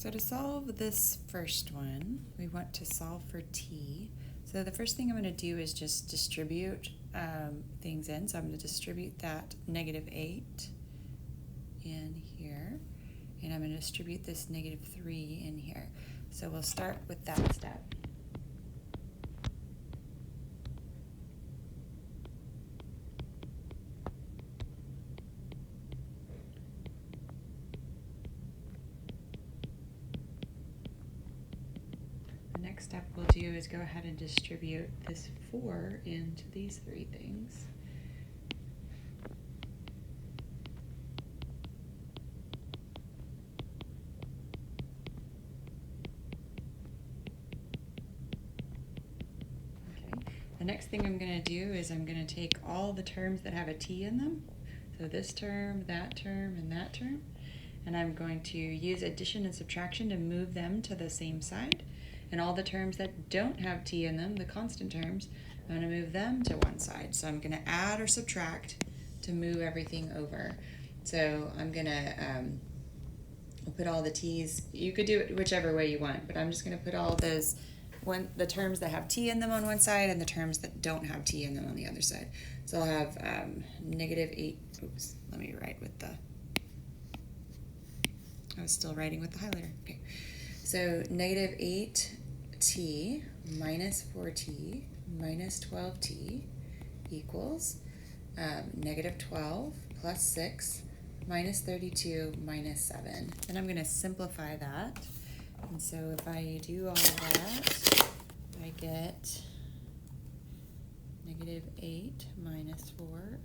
So to solve this first one, we want to solve for t. So the first thing I'm going to do is just distribute things in. So I'm going to distribute that -8 in here, and I'm going to distribute this -3 in here. So we'll start with that step. The next step we'll do is go ahead and distribute this 4 into these 3 things. The next thing I'm going to do is I'm going to take all the terms that have a t in them, so this term, that term, and that term, and I'm going to use addition and subtraction to move them to the same side, and all the terms that don't have t in them, the constant terms, I'm going to move them to one side. So I'm going to add or subtract to move everything over. So I'm going to put all the t's, you could do it whichever way you want, but I'm just going to put all those the terms that have t in them on one side and the terms that don't have t in them on the other side. So I'll have -8, oops, let me write with the, I was still writing with the highlighter. Okay, so -8t minus 4t minus 12t equals -12 plus 6 minus 32 minus 7. And I'm going to simplify that. And so if I do all of that, I get -8 minus 4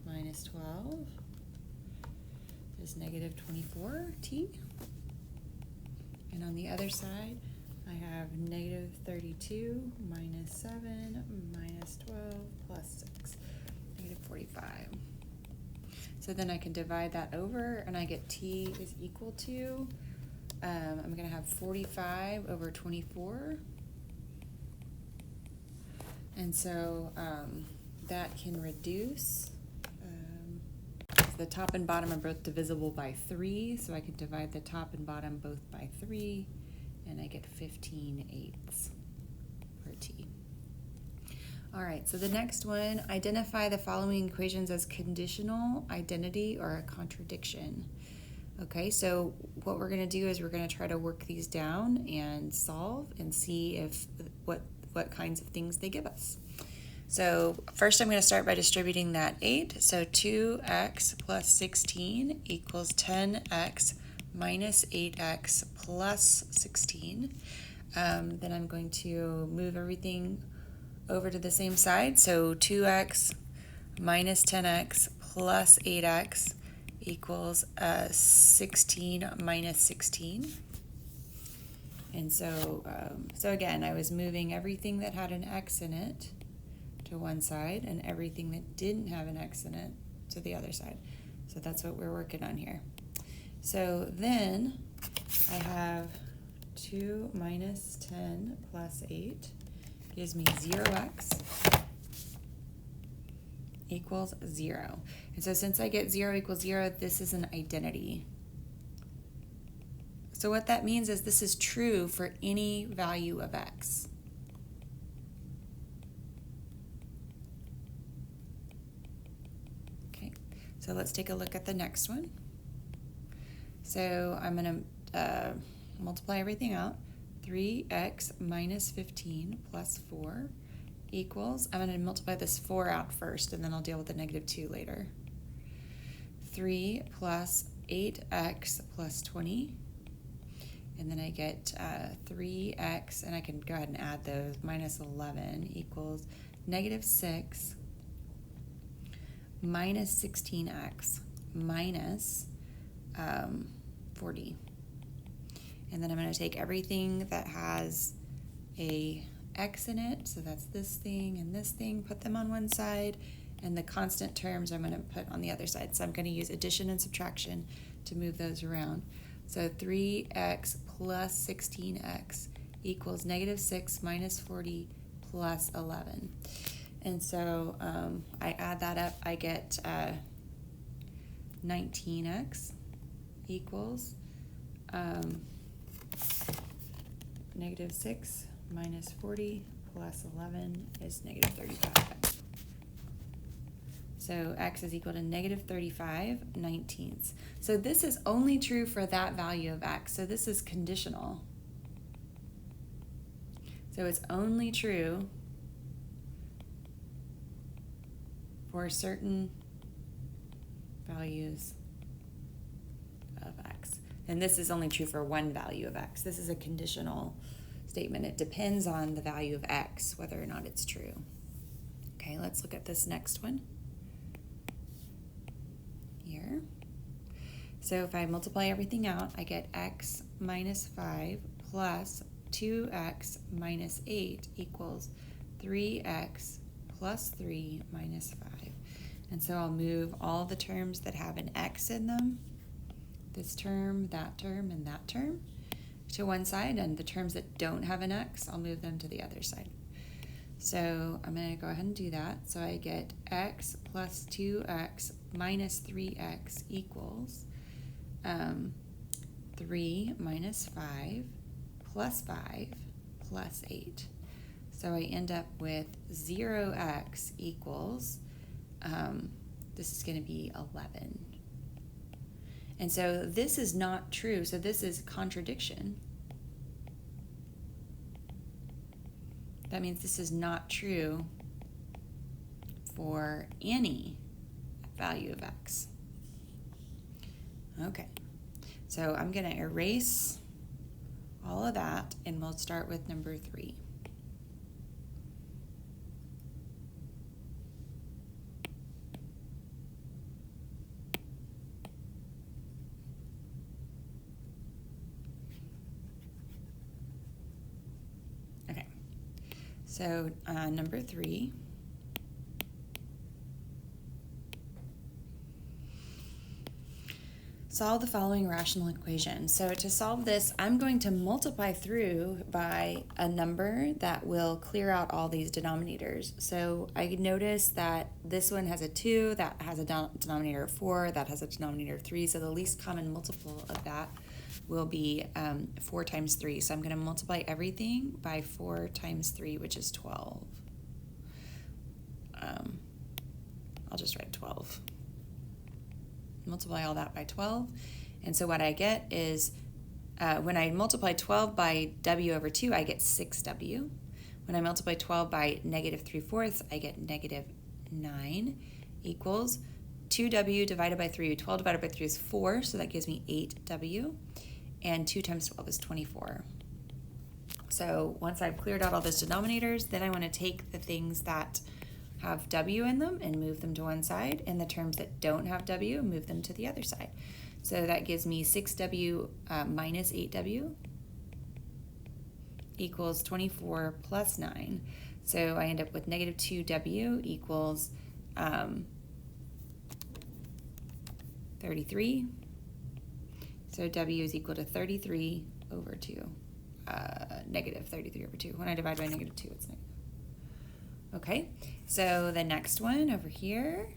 minus 12 is -24t. And on the other side, I have -32 minus 7 minus 12 plus 6, -45. So then I can divide that over, and I get t is equal to, I'm going to have 45 over 24. And so that can reduce, the top and bottom are both divisible by 3, so I can divide the top and bottom both by 3, and I get 15/8 per t. All right, so the next one, identify the following equations as conditional, identity, or a contradiction. Okay, so what we're going to do is we're going to try to work these down and solve and see if what kinds of things they give us. So first I'm going to start by distributing that 8. So 2x plus 16 equals 10x minus 8x plus 16. Then I'm going to move everything over to the same side. So 2x minus 10x plus 8x equals 16 minus 16. And so, so again, I was moving everything that had an x in it to one side and everything that didn't have an x in it to the other side. So that's what we're working on here. So then I have 2 minus 10 plus 8 gives me 0x equals 0. And so since I get 0 equals 0, this is an identity. So what that means is this is true for any value of x. Okay, so let's take a look at the next one. So I'm going to multiply everything out. 3x minus 15 plus 4 equals, I'm going to multiply this 4 out first, and then I'll deal with the -2 later. 3 plus 8x plus 20, and then I get 3x, and I can go ahead and add those, minus 11 equals -6 minus 16x minus 40. And then I'm going to take everything that has a x in it, so that's this thing and this thing, put them on one side, and the constant terms I'm going to put on the other side. So I'm going to use addition and subtraction to move those around. So 3x plus 16x equals -6 minus 40 plus 11. And so I add that up, I get 19x equals Negative 6 minus 40 plus 11 is negative 35. So x is equal to negative 35/19. So this is only true for that value of x. So this is conditional. So it's only true for certain values of x. And this is only true for one value of x. This is a conditional statement. It depends on the value of x, whether or not it's true. Okay, let's look at this next one here. So if I multiply everything out, I get x minus 5 plus 2x minus 8 equals 3x plus 3 minus 5. And so I'll move all the terms that have an x in them, this term, and that term, to one side, and the terms that don't have an x, I'll move them to the other side. So I'm going to go ahead and do that. So I get x plus 2x minus 3x equals 3 minus 5 plus 5 plus 8. So I end up with 0x equals, this is going to be 11. And so this is not true. So this is contradiction. That means this is not true for any value of x. Okay, so I'm going to erase all of that, and we'll start with number 3. Okay, so number 3. Solve the following rational equation. So to solve this, I'm going to multiply through by a number that will clear out all these denominators. So I notice that this one has a 2, that has a denominator of 4, that has a denominator of 3. So the least common multiple of that will be 4 times 3. So I'm going to multiply everything by 4 times 3, which is 12. I'll just write 12. Multiply all that by 12, and so what I get is when I multiply 12 by w over 2, I get 6w. When I multiply 12 by negative 3/4, I get negative 9 equals 2w divided by 3. 12 divided by 3 is 4, so that gives me 8w, and 2 times 12 is 24. So once I've cleared out all those denominators, then I want to take the things that have w in them and move them to one side, and the terms that don't have w, move them to the other side. So that gives me 6w minus 8w equals 24 plus 9. So I end up with negative 2w equals 33. So w is equal to 33 over 2, negative 33 over 2. When I divide by negative 2, it's negative. Okay, so the next one over here,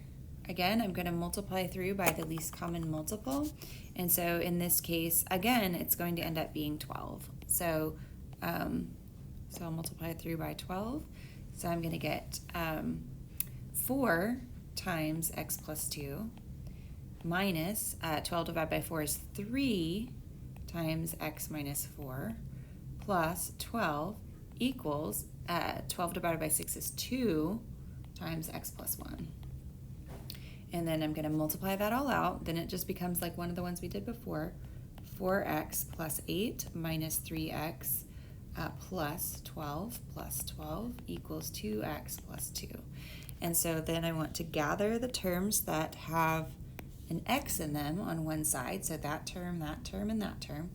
again, I'm going to multiply through by the least common multiple. And so in this case, again, it's going to end up being 12. So, I'll multiply through by 12. So I'm going to get 4 times x plus 2 minus 12 divided by 4 is 3 times x minus 4 plus 12 equals 12 divided by 6 is 2 times x plus 1. And then I'm going to multiply that all out. Then it just becomes like one of the ones we did before. 4x plus 8 minus 3x plus 12 equals 2x plus 2. And so then I want to gather the terms that have an x in them on one side, so that term, and that term.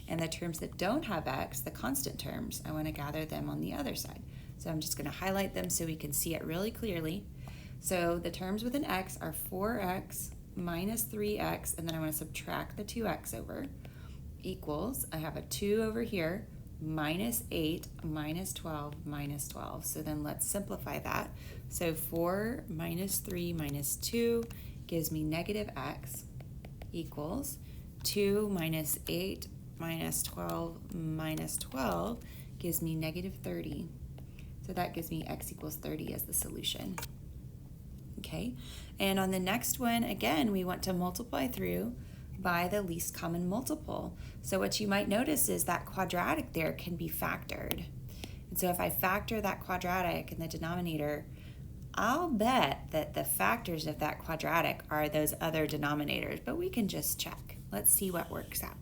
And the terms that don't have x, the constant terms, I want to gather them on the other side. So I'm just going to highlight them so we can see it really clearly. So the terms with an x are 4x minus 3x, and then I want to subtract the 2x over, equals, I have a 2 over here, minus 8 minus 12 minus 12. So then let's simplify that. So 4 minus 3 minus 2 gives me negative x equals 2 minus 8 minus 12 minus 12 gives me negative 30. So that gives me x equals 30 as the solution. Okay, and on the next one, again, we want to multiply through by the least common multiple. So what you might notice is that quadratic there can be factored. And so if I factor that quadratic in the denominator, I'll bet that the factors of that quadratic are those other denominators, but we can just check. Let's see what works out.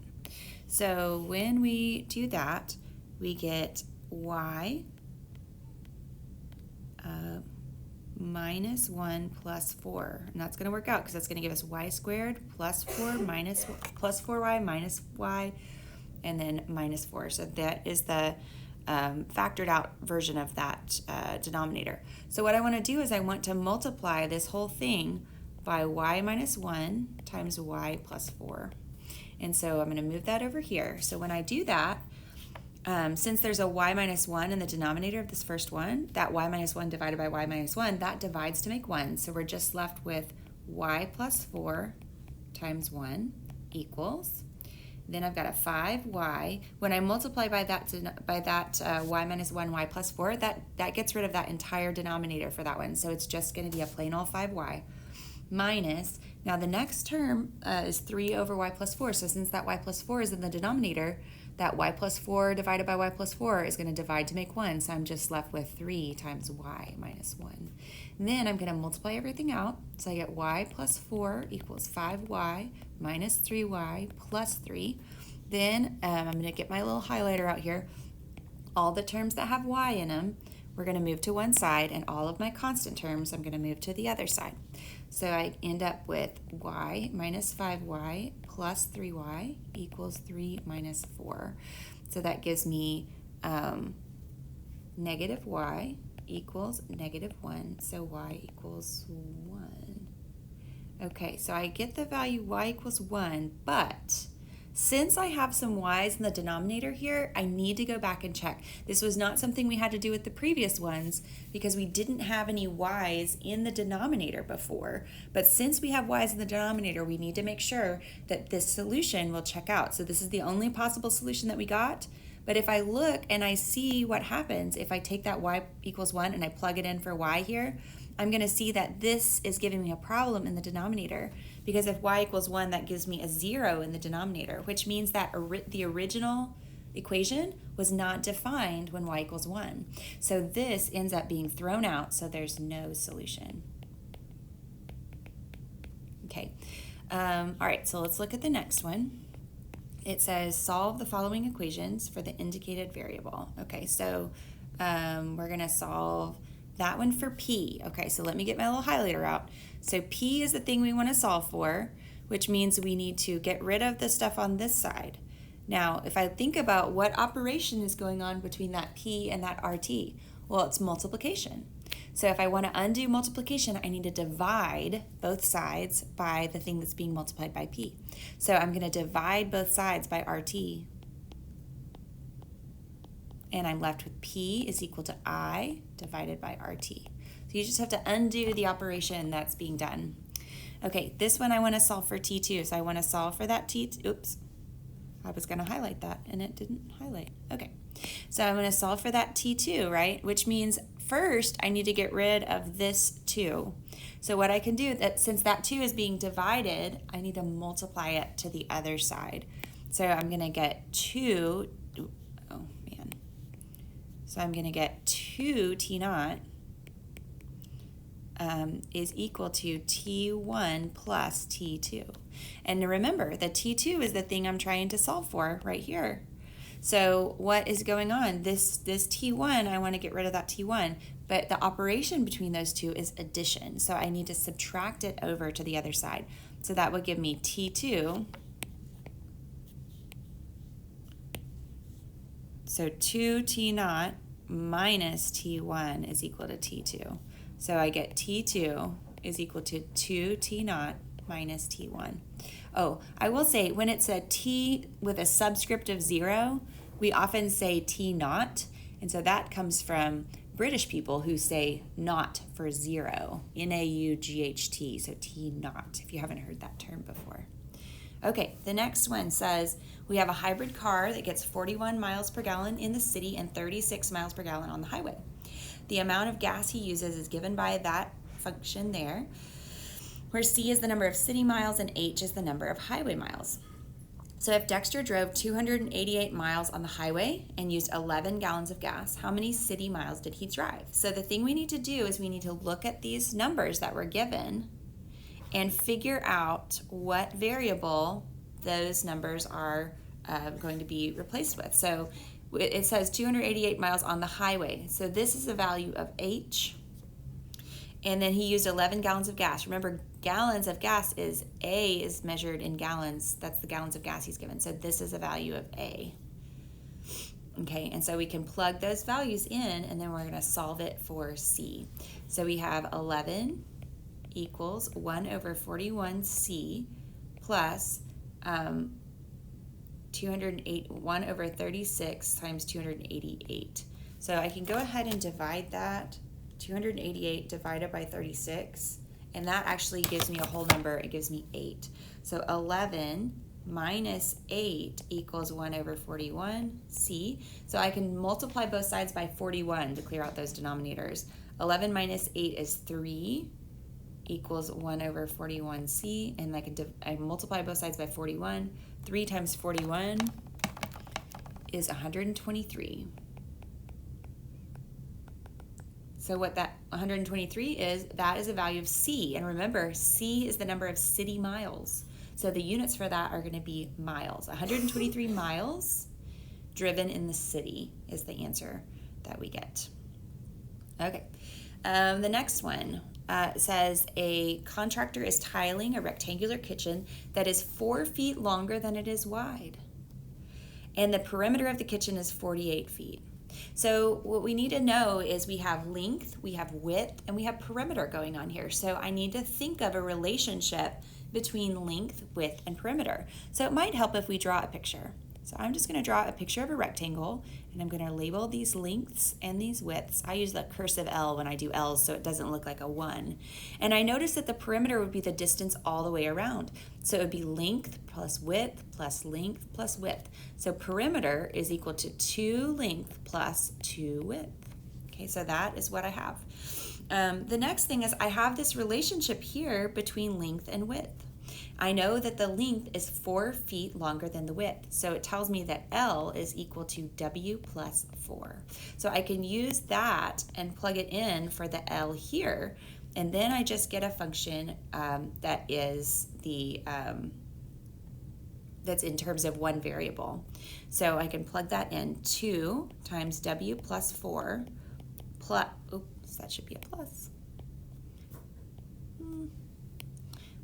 So when we do that, we get y minus 1 plus 4. And that's going to work out because that's going to give us y squared plus 4 minus plus 4y minus y, and then minus 4. So that is the factored out version of that denominator. So what I want to do is I want to multiply this whole thing by y minus 1 times y plus 4. And so I'm going to move that over here. So when I do that, since there's a y minus 1 in the denominator of this first one, that y minus 1 divided by y minus 1, that divides to make 1. So we're just left with y plus 4 times 1 equals. Then I've got a 5y. When I multiply by that y minus 1, y plus 4, that gets rid of that entire denominator for that one. So it's just going to be a plain old 5y. Minus, now the next term is 3 over y plus 4. So since that y plus 4 is in the denominator, that y plus 4 divided by y plus 4 is going to divide to make 1. So I'm just left with 3 times y minus 1. And then I'm going to multiply everything out. So I get y plus 4 equals 5y minus 3y plus 3. Then I'm going to get my little highlighter out here. All the terms that have y in them, we're going to move to one side, and all of my constant terms, I'm going to move to the other side. So I end up with y minus 5y plus 3y equals 3 minus 4. So that gives me negative y equals negative 1, so y equals 1. Okay, so I get the value y equals 1, but since I have some y's in the denominator here, I need to go back and check. This was not something we had to do with the previous ones because we didn't have any y's in the denominator before. But since we have y's in the denominator, we need to make sure that this solution will check out. So this is the only possible solution that we got. But if I look and I see what happens if I take that y equals 1 and I plug it in for y here, I'm going to see that this is giving me a problem in the denominator, because if y equals 1, that gives me a 0 in the denominator, which means that the original equation was not defined when y equals 1. So this ends up being thrown out, so there's no solution. Okay, all right, so let's look at the next one. It says solve the following equations for the indicated variable. Okay, so we're going to solve that one for p. Okay, so let me get my little highlighter out. So p is the thing we want to solve for, which means we need to get rid of the stuff on this side. Now, if I think about what operation is going on between that p and that rt, well, it's multiplication. So if I want to undo multiplication, I need to divide both sides by the thing that's being multiplied by p. So I'm going to divide both sides by rt, and I'm left with p is equal to I divided by RT. So you just have to undo the operation that's being done. Okay, this one I want to solve for T2. So I want to solve for that oops, I was going to highlight that and it didn't highlight. Okay, so I'm going to solve for that T2, right? Which means first I need to get rid of this 2. So what I can do, that since that 2 is being divided, I need to multiply it to the other side. So I'm going to get 2, so I'm going to get 2 T naught is equal to T1 plus T2. And remember, the T2 is the thing I'm trying to solve for right here. So what is going on? This T1, I want to get rid of that T1, but the operation between those two is addition. So I need to subtract it over to the other side. So that would give me T2. So 2 T naught minus T1 is equal to T2. So I get T2 is equal to 2 T naught minus T1. Oh, I will say when it's a T with a subscript of 0, we often say T naught. And so that comes from British people who say naught for 0, N-A-U-G-H-T, so T naught, if you haven't heard that term before. Okay, the next one says, We have a hybrid car that gets 41 miles per gallon in the city and 36 miles per gallon on the highway. The amount of gas he uses is given by that function there, where C is the number of city miles and H is the number of highway miles. So if Dexter drove 288 miles on the highway and used 11 gallons of gas, how many city miles did he drive? So the thing we need to do is we need to look at these numbers that were given and figure out what variable those numbers are going to be replaced with. So it says 288 miles on the highway. So this is the value of H. And then he used 11 gallons of gas. Remember, gallons of gas is A is measured in gallons. That's the gallons of gas he's given. So this is a value of A. Okay, and so we can plug those values in, and then we're going to solve it for C. So we have 11 equals 1 over 41C plus 1 over 36 times 288. So I can go ahead and divide that. 288 divided by 36, and that actually gives me a whole number. It gives me 8. So 11 minus 8 equals 1 over 41C. So I can multiply both sides by 41 to clear out those denominators. 11 minus 8 is 3 equals 1 over 41C, and I multiply both sides by 41. 3 times 41 is 123. So what that 123 is, that is a value of C. And remember, C is the number of city miles. So the units for that are going to be miles. 123 miles driven in the city is the answer that we get. Okay. The next one says a contractor is tiling a rectangular kitchen that is 4 feet longer than it is wide. And the perimeter of the kitchen is 48 feet. So what we need to know is we have length, we have width, and we have perimeter going on here. So I need to think of a relationship between length, width, and perimeter. So it might help if we draw a picture. So I'm just going to draw a picture of a rectangle, and I'm going to label these lengths and these widths. I use the cursive L when I do L's so it doesn't look like a 1. And I notice that the perimeter would be the distance all the way around. So it would be length plus width plus length plus width. So perimeter is equal to 2 length plus 2 width. Okay, so that is what I have. The next thing is I have this relationship here between length and width. I know that the length is 4 feet longer than the width, so it tells me that L is equal to W plus 4. So I can use that and plug it in for the L here, and then I just get a function that is that's in terms of one variable. So I can plug that in. 2 times W plus 4 plus, oops, that should be a plus.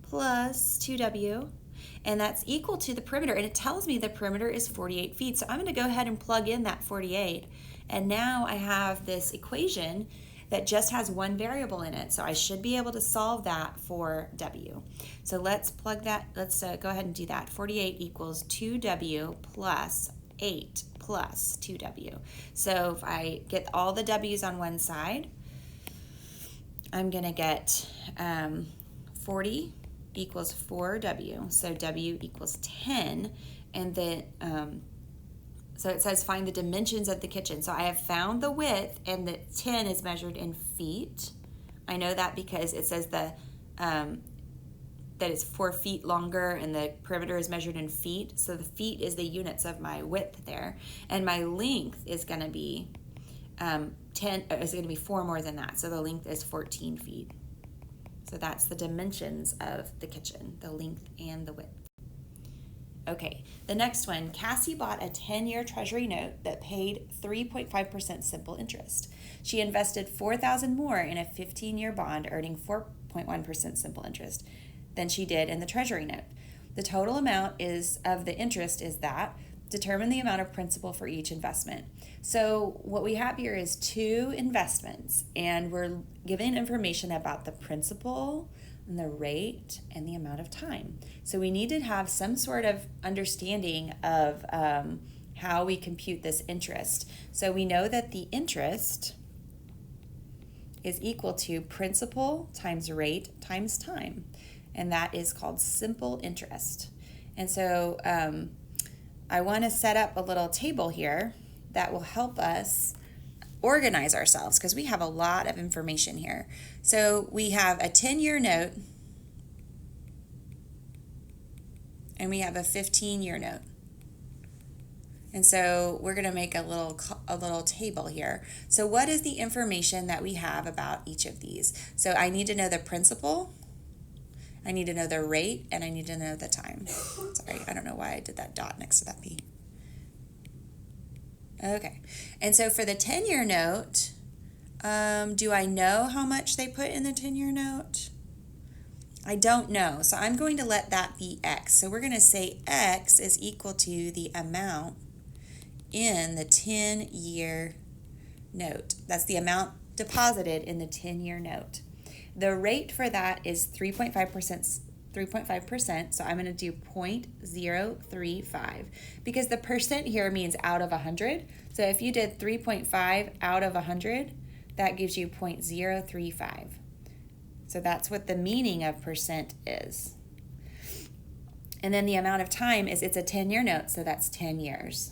Plus 2W, and that's equal to the perimeter, and it tells me the perimeter is 48 feet. So I'm going to go ahead and plug in that 48, and now I have this equation that just has one variable in it. So I should be able to solve that for W. So let's plug that, let's go ahead and do that. 48 equals 2W plus 8 plus 2W. So if I get all the W's on one side, I'm going to get 40 equals 4W, so W equals 10, and then so it says find the dimensions of the kitchen. So I have found the width, and the 10 is measured in feet. I know that because it says that it's 4 feet longer, and the perimeter is measured in feet. So the feet is the units of my width there, and my length is going to be 4 more than that. So the length is 14 feet. So that's the dimensions of the kitchen, the length and the width. Okay, the next one, Cassie bought a 10-year treasury note that paid 3.5% simple interest. She invested $4,000 more in a 15-year bond earning 4.1% simple interest than she did in the treasury note. The total amount of the interest is that. Determine the amount of principal for each investment. So what we have here is 2 investments, and we're given information about the principal and the rate and the amount of time. So we need to have some sort of understanding of how we compute this interest. So we know that the interest is equal to principal times rate times time, and that is called simple interest. And so I want to set up a little table here that will help us organize ourselves because we have a lot of information here. So we have a 10-year note and we have a 15-year note. And so we're going to make a little table here. So what is the information that we have about each of these? So I need to know the principal, I need to know the rate, and I need to know the time. Sorry, I don't know why I did that dot next to that P. Okay, and so for the 10-year note, do I know how much they put in the 10-year note? I don't know, so I'm going to let that be X. So we're going to say X is equal to the amount in the 10-year note. That's the amount deposited in the 10-year note. The rate for that is 3.5%, so I'm going to do 0.035 because the percent here means out of 100. So if you did 3.5 out of 100, that gives you 0.035. So that's what the meaning of percent is. And then the amount of time is, it's a 10-year note, so that's 10 years.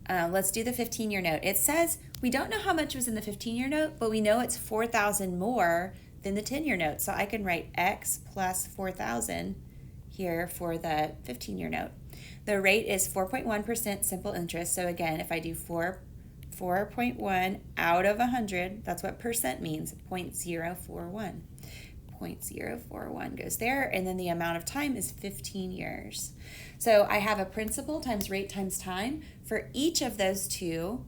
Let's do the 15-year note. It says we don't know how much was in the 15-year note, but we know it's 4,000 more than the 10-year note. So I can write X plus 4,000 here for the 15-year note. The rate is 4.1% simple interest. So again, if I do 4.1 out of 100, that's what percent means, 0.041. 0.041 goes there, and then the amount of time is 15 years. So I have a principal times rate times time for each of those two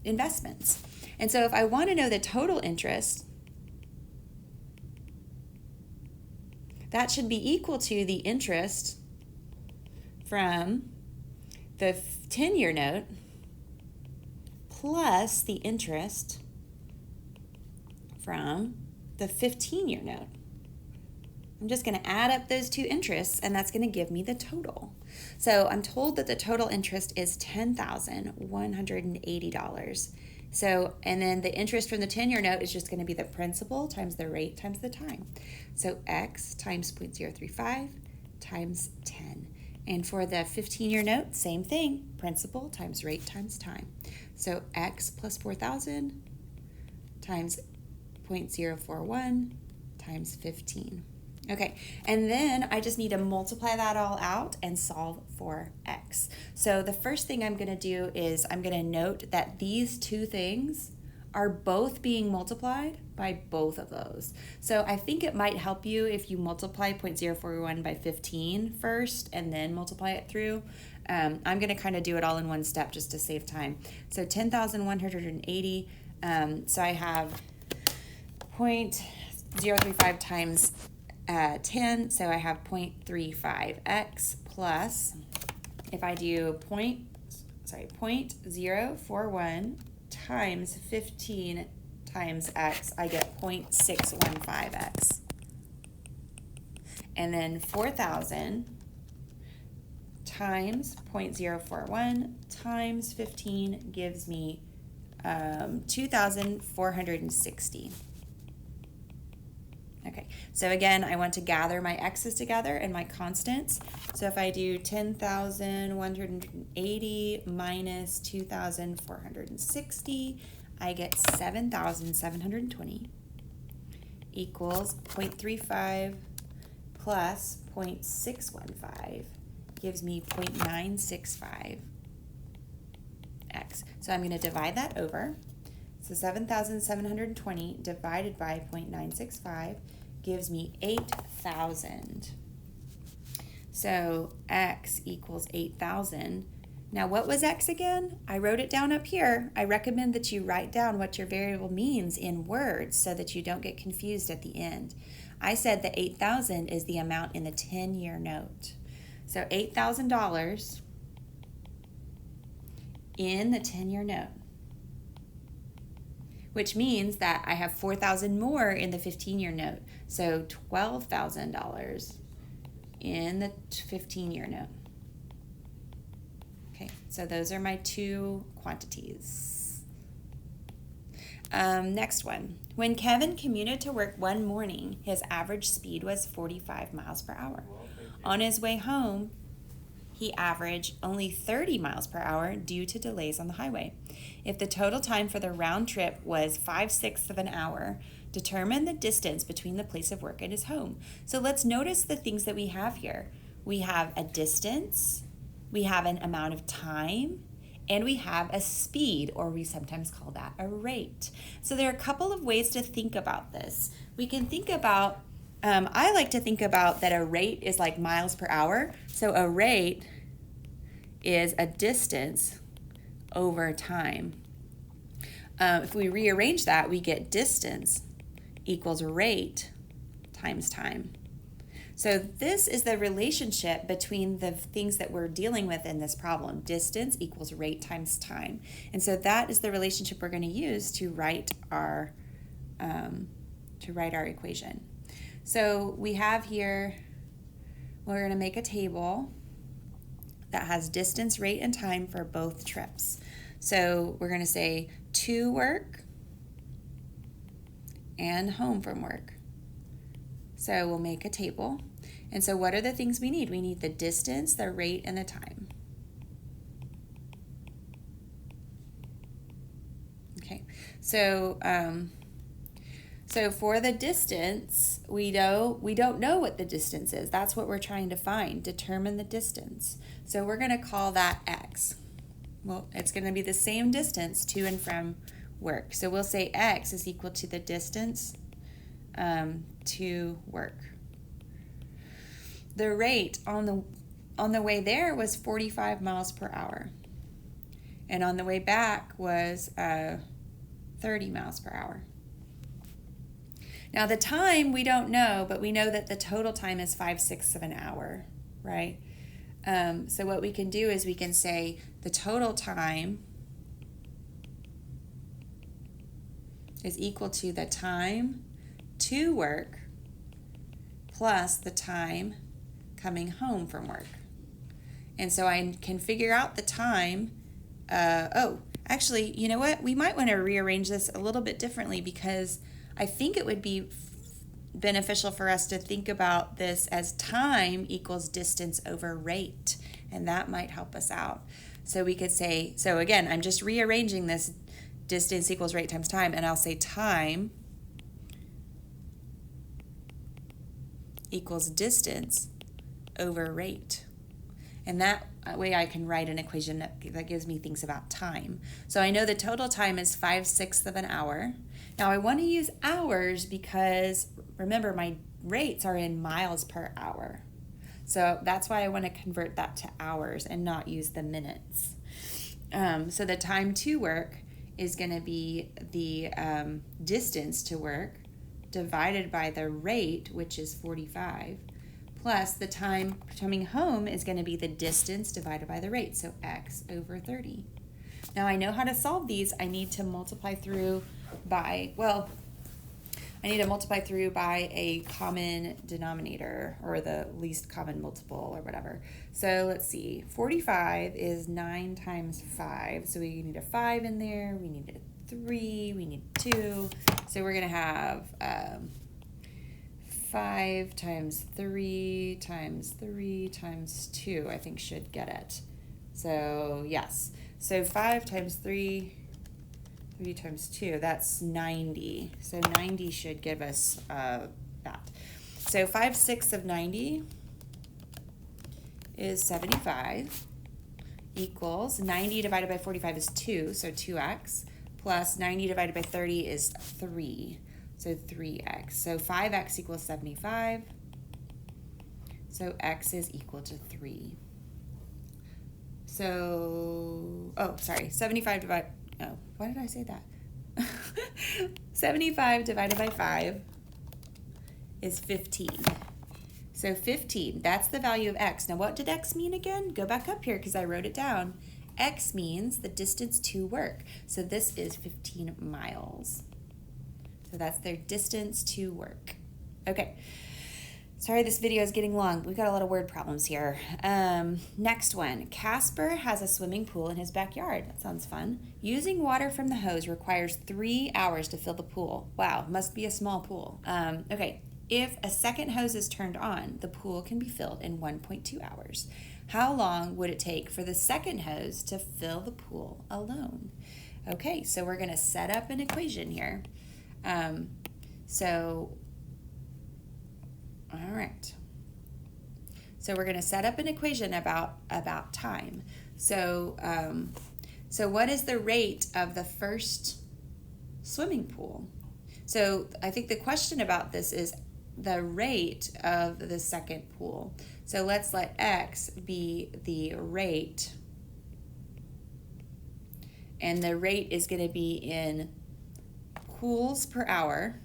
investments. And so if I want to know the total interest, that should be equal to the interest from the 10-year note plus the interest from the 15-year note. I'm just going to add up those two interests, and that's going to give me the total. So I'm told that the total interest is $10,180. So, and then the interest from the 10-year note is just going to be the principal times the rate times the time. So X times 0.035 times 10. And for the 15-year note, same thing, principal times rate times time. So X plus 4,000 times 0.041 times 15. Okay, and then I just need to multiply that all out and solve for X. So the first thing I'm going to do is I'm going to note that these two things are both being multiplied by both of those. So I think it might help you if you multiply 0.041 by 15 first and then multiply it through. I'm going to kind of do it all in one step just to save time. So 10,180, so I have 0.035 times 10, so I have 0.35x plus, if I do 0.041 times 15 times x, I get 0.615x. And then 4,000 times 0.041 times 15 gives me 2,460. Okay, so again, I want to gather my x's together and my constants. So if I do 10,180 minus 2,460, I get 7,720 equals 0.35 plus 0.615 gives me 0.965x. So I'm going to divide that over. So 7,720 divided by 0.965 gives me 8,000. So x equals 8,000. Now what was x again? I wrote it down up here. I recommend that you write down what your variable means in words so that you don't get confused at the end. I said that 8,000 is the amount in the 10-year note. So $8,000 in the 10-year note, which means that I have 4,000 more in the 15-year note. So $12,000 in the 15-year note. Okay, so those are my two quantities. Next one. When Kevin commuted to work one morning, his average speed was 45 miles per hour. On his way home, he averaged only 30 miles per hour due to delays on the highway. If the total time for the round trip was 5/6 of an hour, determine the distance between the place of work and his home. So let's notice the things that we have here. We have a distance, we have an amount of time, and we have a speed, or we sometimes call that a rate. So there are a couple of ways to think about this. We can think about, I like to think about that a rate is like miles per hour. So a rate is a distance over time. If we rearrange that, we get distance equals rate times time. So this is the relationship between the things that we're dealing with in this problem. Distance equals rate times time. And so that is the relationship we're going to use to write our equation. So we have here, we're going to make a table that has distance, rate, and time for both trips. So we're going to say to work and home from work. So we'll make a table. And so what are the things we need? We need the distance, the rate, and the time. Okay, so for the distance, we don't know what the distance is. That's what we're trying to find. Determine the distance. So we're going to call that x. Well, it's going to be the same distance to and from work. So we'll say x is equal to the distance to work. The rate on the way there was 45 miles per hour. And on the way back was 30 miles per hour. Now the time we don't know, but we know that the total time is 5/6 of an hour, right? So what we can do is we can say the total time is equal to the time to work plus the time coming home from work. And so I can figure out the time. Actually, you know what? We might want to rearrange this a little bit differently, because I think it would be beneficial for us to think about this as time equals distance over rate, and that might help us out. So we could say, so again, I'm just rearranging this distance equals rate times time, and I'll say time equals distance over rate. And that way I can write an equation that gives me things about time. So I know the total time is 5/6 of an hour. Now I want to use hours because remember my rates are in miles per hour. So that's why I want to convert that to hours and not use the minutes. So the time to work is going to be the distance to work divided by the rate, which is 45, plus the time coming home is going to be the distance divided by the rate, so x over 30. Now I know how to solve these. I need to multiply through by, a common denominator, or the least common multiple, or whatever. So let's see, 45 is 9 times 5, so we need a 5 in there, we need a 3, we need 2, so we're going to have 5 times 3 times 3 times 2, I think should get it. So yes, so 5 times 3, 3 times 2, that's 90. So 90 should give us that. So 5/6 of 90 is 75, equals 90 divided by 45 is 2, so 2x, plus 90 divided by 30 is 3, so 3x. So 5x equals 75, so x is equal to 3. So, 75 divided, why did I say that? 75 divided by 5 is 15. So 15, that's the value of x. Now what did x mean again? Go back up here because I wrote it down. X means the distance to work. So this is 15 miles. So that's their distance to work. Okay. Sorry, this video is getting long. We've got a lot of word problems here. Next one. Casper has a swimming pool in his backyard. That sounds fun. Using water from the hose requires 3 hours to fill the pool. Wow, must be a small pool. Okay, if a second hose is turned on, the pool can be filled in 1.2 hours. how long would it take for the second hose to fill the pool alone? Okay, so we're going to set up an equation here. All right. So we're going to set up an equation about time. So what is the rate of the first swimming pool? So I think the question about this is the rate of the second pool. So let's let X be the rate. And the rate is going to be in pools per hour.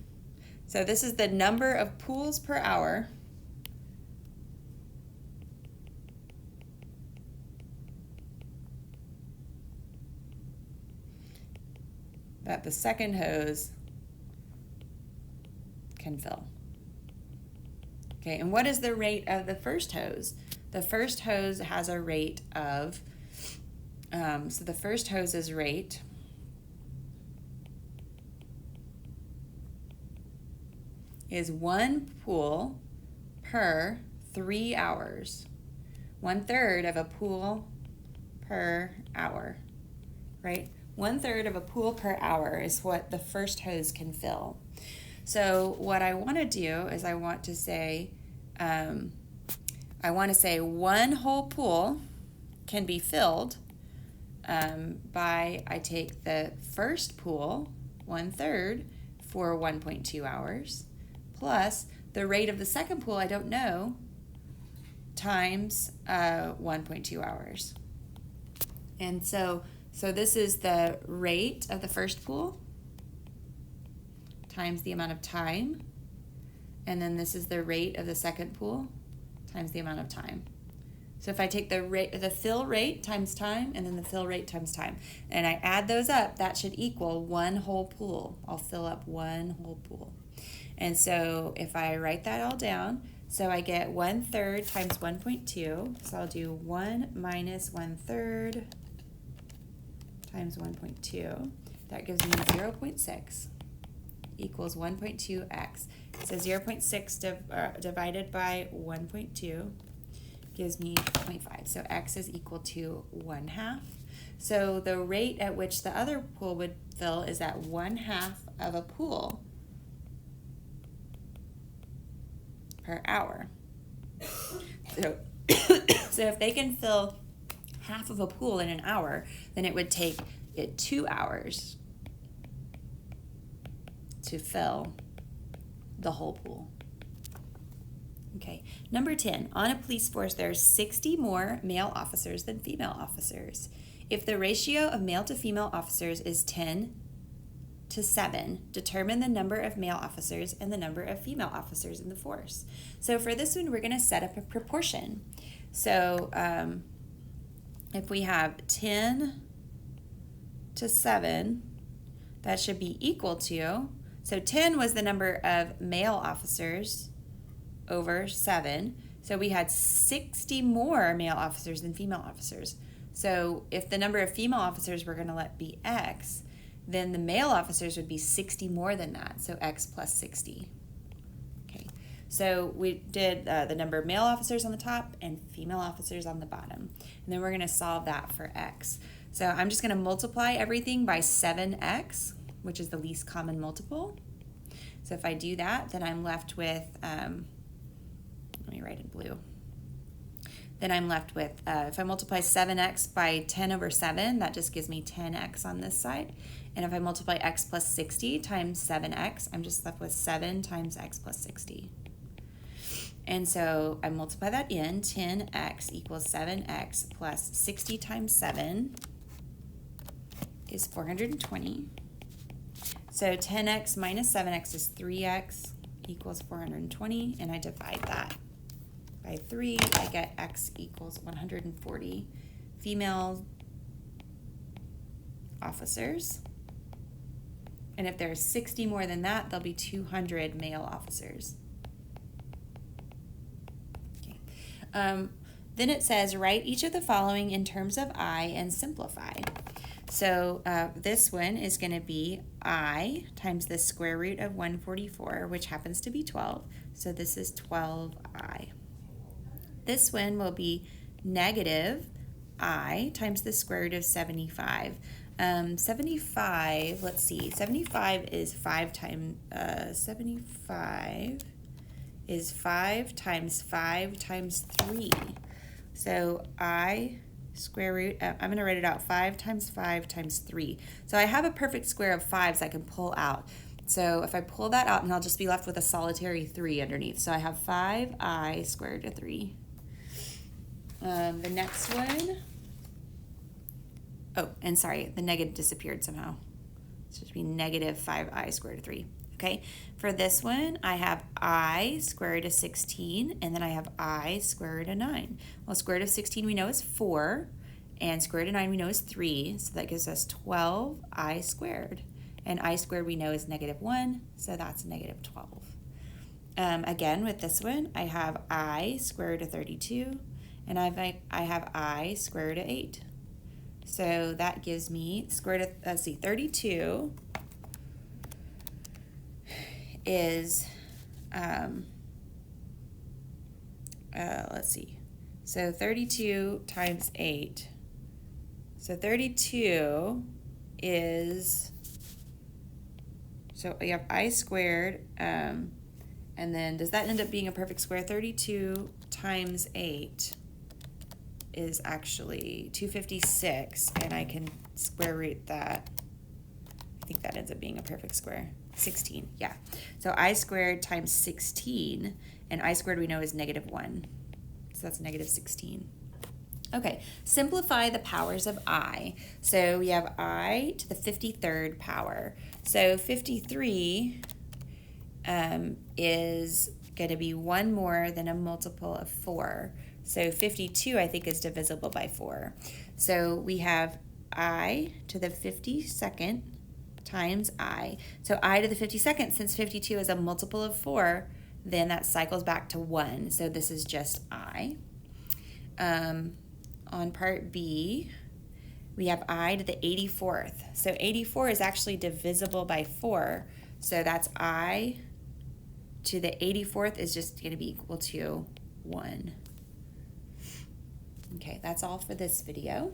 So this is the number of pools per hour that the second hose can fill. Okay, and what is the rate of the first hose? The first hose has a rate of, so the first hose's rate is 1 pool per 3 hours. 1/3 of a pool per hour, right? 1/3 of a pool per hour is what the first hose can fill. So what I want to do is I want to say 1 whole pool can be filled I take the first pool, 1/3 for 1.2 hours, plus the rate of the second pool, I don't know, times 1.2 hours. And so this is the rate of the first pool times the amount of time, and then this is the rate of the second pool times the amount of time. So if I take the fill rate times time and then the fill rate times time, and I add those up, that should equal 1 whole pool. I'll fill up 1 whole pool. And so if I write that all down, so I get 1/3 times 1.2. So I'll do 1 minus 1/3 times 1.2. That gives me 0.6 equals 1.2x. So 0.6 divided by 1.2 gives me 0.5. So x is equal to 1/2. So the rate at which the other pool would fill is at 1/2 of a pool per hour. So if they can fill half of a pool in an hour, then it would take it 2 hours to fill the whole pool. Okay, number 10, on a police force there are 60 more male officers than female officers. If the ratio of male to female officers is 10:7, determine the number of male officers and the number of female officers in the force. So for this one, we're going to set up a proportion. So if we have 10:7, that should be equal to, so 10 was the number of male officers over 7. So we had 60 more male officers than female officers. So if the number of female officers we're going to let be x, then the male officers would be 60 more than that. So x plus 60. Okay. So we did the number of male officers on the top and female officers on the bottom. And then we're going to solve that for x. So I'm just going to multiply everything by 7x, which is the least common multiple. So if I do that, then I'm left with, let me write in blue. Then I'm left with, if I multiply 7x by 10 over 7, that just gives me 10x on this side. And if I multiply x plus 60 times 7x, I'm just left with 7 times x plus 60. And so I multiply that in, 10x equals 7x plus 60 times 7 is 420. So 10x minus 7x is 3x equals 420, and I divide that by 3. I get x equals 140 female officers. And if there's 60 more than that, there'll be 200 male officers. Okay. Then it says, write each of the following in terms of I and simplify. So this one is going to be I times the square root of 144, which happens to be 12. So this is 12I. This one will be negative I times the square root of 75. 75, let's see, 75 is 5 times 5 times 3. So I square root, I'm going to write it out, 5 times 5 times 3. So I have a perfect square of 5s I can pull out. So if I pull that out, and I'll just be left with a solitary 3 underneath. So I have 5i squared to 3. The next one, oh, and sorry, the negative disappeared somehow. So it should be negative 5i squared to 3. Okay, for this one, I have I square root of 16, and then I have I square root of 9. Well, square root of 16 we know is 4, and square root of 9 we know is 3, so that gives us 12i squared. And I squared we know is negative 1, so that's negative 12. Again, with this one, I have I square root of 32, and I have I square root of 8. So that gives me square root of, let's see, 32 is, let's see, so 32 times 8. So 32 is, so you have I squared, and then does that end up being a perfect square? 32 times 8 is actually 256, and I can square root that. I think that ends up being a perfect square. 16, yeah. So I squared times 16, and I squared we know is negative 1. So that's negative 16. Okay, simplify the powers of I. So we have I to the 53rd power. So 53 is going to be 1 more than a multiple of 4. So 52, I think, is divisible by 4. So we have I to the 52nd times I. So I to the 52nd, since 52 is a multiple of 4, then that cycles back to 1. So this is just I. On part B, we have I to the 84th. So 84 is actually divisible by 4. So that's I to the 84th is just going to be equal to 1. Okay, that's all for this video.